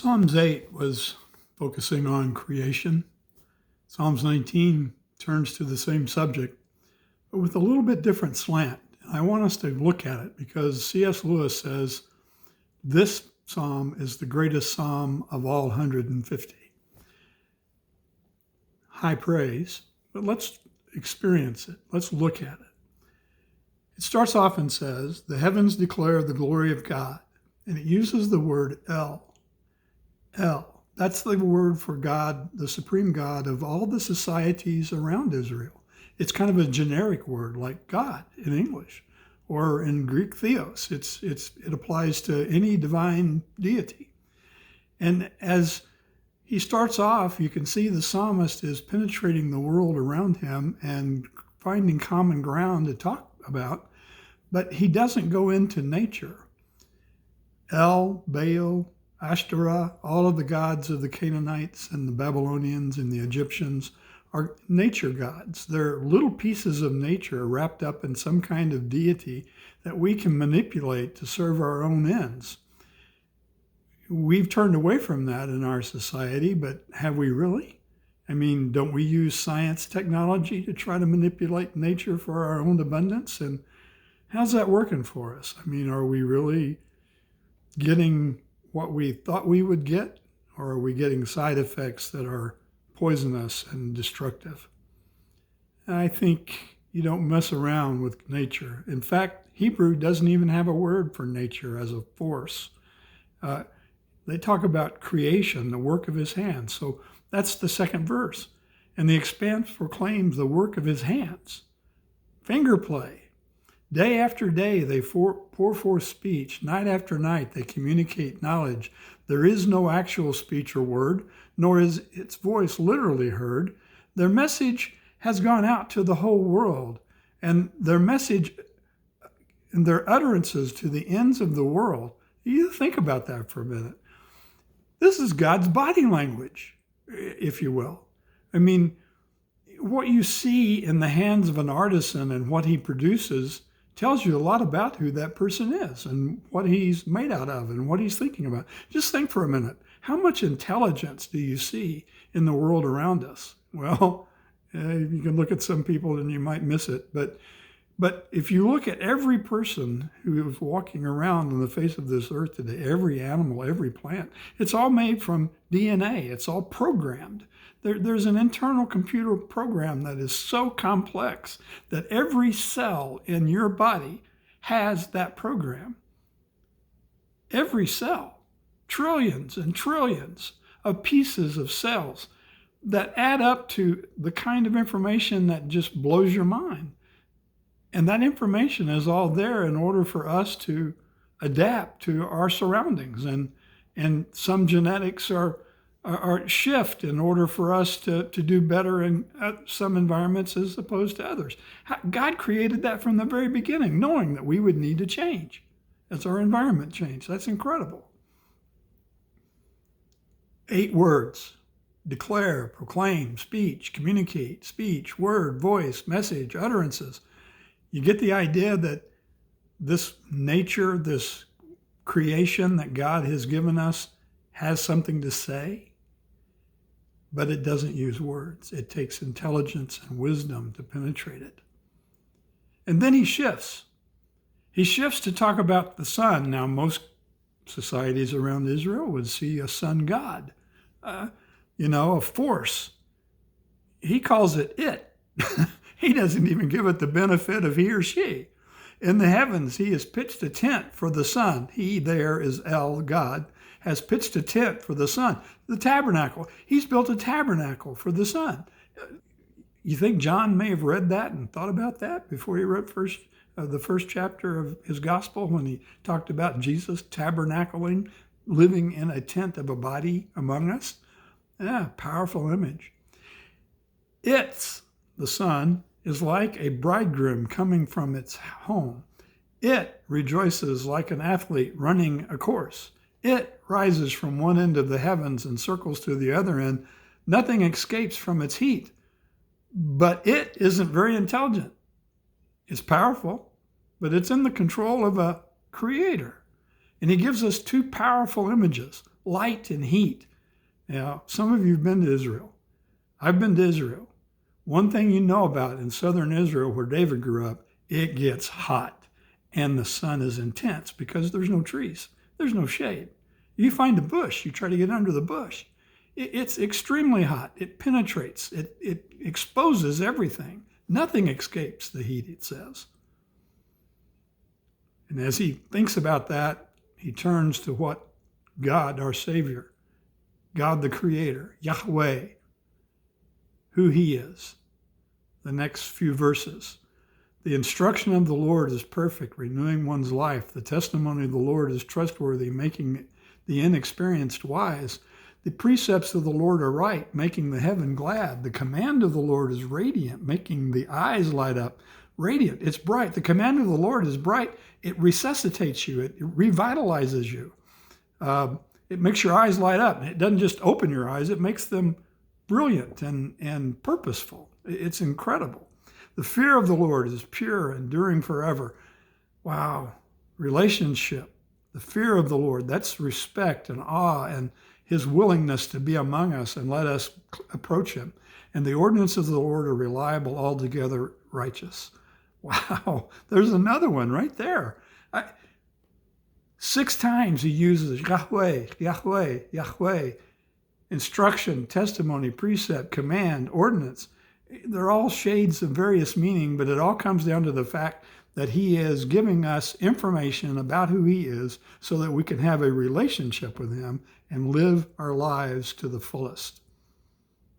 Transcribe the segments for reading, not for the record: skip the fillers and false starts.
Psalms 8 was focusing on creation. Psalms 19 turns to the same subject, but with a little bit different slant. I want us to look at it because C.S. Lewis says this psalm is the greatest psalm of all 150. High praise, but let's experience it. Let's look at it. It starts off and says, "The heavens declare the glory of God," and it uses the word El. El. That's the word for God, the supreme God of all the societies around Israel. It's kind of a generic word like God in English, or in Greek theos. It applies to any divine deity. And as he starts off, you can see the psalmist is penetrating the world around him and finding common ground to talk about, but he doesn't go into nature. El, Baal, Ashtoreth, all of the gods of the Canaanites and the Babylonians and the Egyptians are nature gods. They're little pieces of nature wrapped up in some kind of deity that we can manipulate to serve our own ends. We've turned away from that in our society, but have we really? I mean, don't we use science technology to try to manipulate nature for our own abundance? And how's that working for us? I mean, are we really getting what we thought we would get, or are we getting side effects that are poisonous and destructive? I think you don't mess around with nature. In fact, Hebrew doesn't even have a word for nature as a force. They talk about creation, the work of his hands. So that's the second verse. And the expanse proclaims the work of his hands. Finger play. Day after day, they pour forth speech. Night after night, they communicate knowledge. There is no actual speech or word, nor is its voice literally heard. Their message has gone out to the whole world, and their message and their utterances to the ends of the world. You think about that for a minute. This is God's body language, if you will. I mean, what you see in the hands of an artisan and what he produces tells you a lot about who that person is and what he's made out of and what he's thinking about. Just think for a minute. How much intelligence do you see in the world around us? Well, you can look at some people and you might miss it. But if you look at every person who is walking around on the face of this earth today, every animal, every plant, it's all made from DNA. It's all programmed. There's an internal computer program that is so complex that every cell in your body has that program. Every cell, trillions and trillions of pieces of cells that add up to the kind of information that just blows your mind. And that information is all there in order for us to adapt to our surroundings. And some genetics are shift in order for us to do better in some environments as opposed to others. God created that from the very beginning, knowing that we would need to change as our environment changed. That's incredible. 8 words: declare, proclaim, speech, communicate, speech, word, voice, message, utterances. You get the idea that this nature, this creation that God has given us has something to say? But it doesn't use words. It takes intelligence and wisdom to penetrate it. And then he shifts. He shifts to talk about the sun. Now, most societies around Israel would see a sun god, a force. He calls it it. He doesn't even give it the benefit of he or she. In the heavens, he has pitched a tent for the sun. He there is El, God, has pitched a tent for the sun. The tabernacle. He's built a tabernacle for the sun. You think John may have read that and thought about that before he wrote the first chapter of his gospel when he talked about Jesus tabernacling, living in a tent of a body among us? Yeah, powerful image. It's, the sun, is like a bridegroom coming from its home. It rejoices like an athlete running a course. It rises from one end of the heavens and circles to the other end. Nothing escapes from its heat. But it isn't very intelligent. It's powerful, but it's in the control of a creator. And he gives us 2 powerful images. light and heat. Now, some of you have been to Israel. I've been to Israel. One thing you know about in southern Israel, where David grew up, it gets hot and the sun is intense because there's no trees. There's no shade. You find a bush, you try to get under the bush. It's extremely hot. It penetrates. It exposes everything. Nothing escapes the heat, it says. And as he thinks about that, he turns to what God, our Savior, God the Creator, Yahweh, who he is. The next few verses. The instruction of the Lord is perfect, renewing one's life. The testimony of the Lord is trustworthy, making the inexperienced wise. The precepts of the Lord are right, making the heaven glad. The command of the Lord is radiant, making the eyes light up. Radiant, it's bright. The command of the Lord is bright. It resuscitates you. It revitalizes you. It makes your eyes light up. It doesn't just open your eyes. It makes them brilliant and purposeful. It's incredible. The fear of the Lord is pure, enduring forever. Wow. Relationship. The fear of the Lord, that's respect and awe and his willingness to be among us and let us approach him. And the ordinances of the Lord are reliable, altogether righteous. Wow. There's another one right there. 6 times he uses Yahweh, Yahweh, Yahweh. Instruction, testimony, precept, command, ordinance. They're all shades of various meaning, but it all comes down to the fact that he is giving us information about who he is so that we can have a relationship with him and live our lives to the fullest.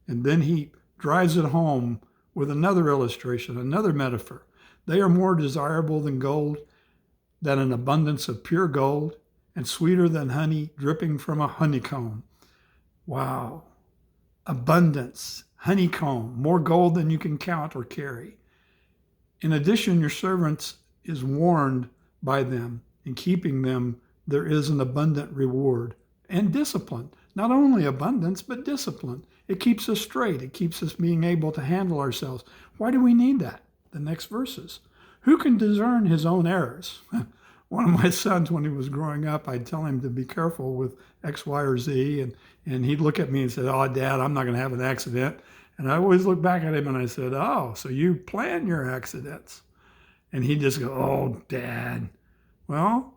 And then he drives it home with another illustration, another metaphor. They are more desirable than gold, than an abundance of pure gold, and sweeter than honey dripping from a honeycomb. Wow. Abundance, honeycomb, more gold than you can count or carry. In addition, your servants is warned by them. In keeping them, there is an abundant reward and discipline. Not only abundance, but discipline. It keeps us straight. It keeps us being able to handle ourselves. Why do we need that? The next verses. Who can discern his own errors? One of my sons, when he was growing up, I'd tell him to be careful with X, Y, or Z. And he'd look at me and say, "Oh, Dad, I'm not going to have an accident." And I always look back at him and I said, "Oh, so you plan your accidents." And he'd just go, "Oh, Dad." Well,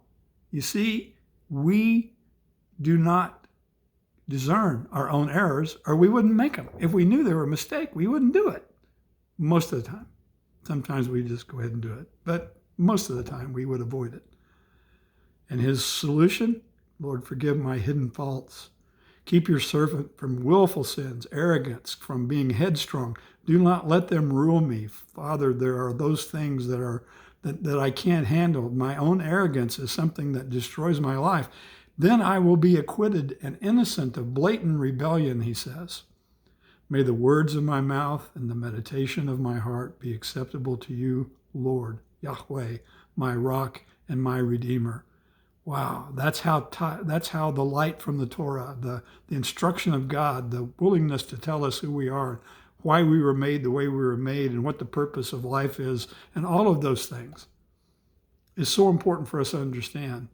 you see, we do not discern our own errors, or we wouldn't make them. If we knew they were a mistake, we wouldn't do it most of the time. Sometimes we just go ahead and do it, but most of the time we would avoid it. And his solution, Lord, forgive my hidden faults. Keep your servant from willful sins, arrogance, from being headstrong. Do not let them rule me. Father, there are those things that I can't handle. My own arrogance is something that destroys my life. Then I will be acquitted and innocent of blatant rebellion, he says. May the words of my mouth and the meditation of my heart be acceptable to you, Lord, Yahweh, my rock and my redeemer. Wow, that's how the light from the Torah, the instruction of God, the willingness to tell us who we are, why we were made the way we were made, and what the purpose of life is, and all of those things is so important for us to understand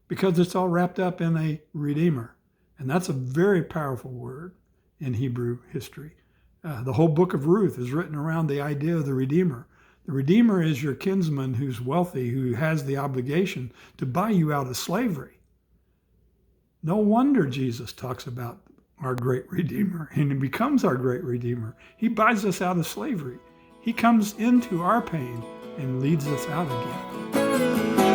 because it's all wrapped up in a redeemer. And that's a very powerful word in Hebrew history. The whole book of Ruth is written around the idea of the redeemer. The redeemer is your kinsman who's wealthy, who has the obligation to buy you out of slavery. No wonder Jesus talks about our great redeemer, and he becomes our great redeemer. He buys us out of slavery. He comes into our pain and leads us out again.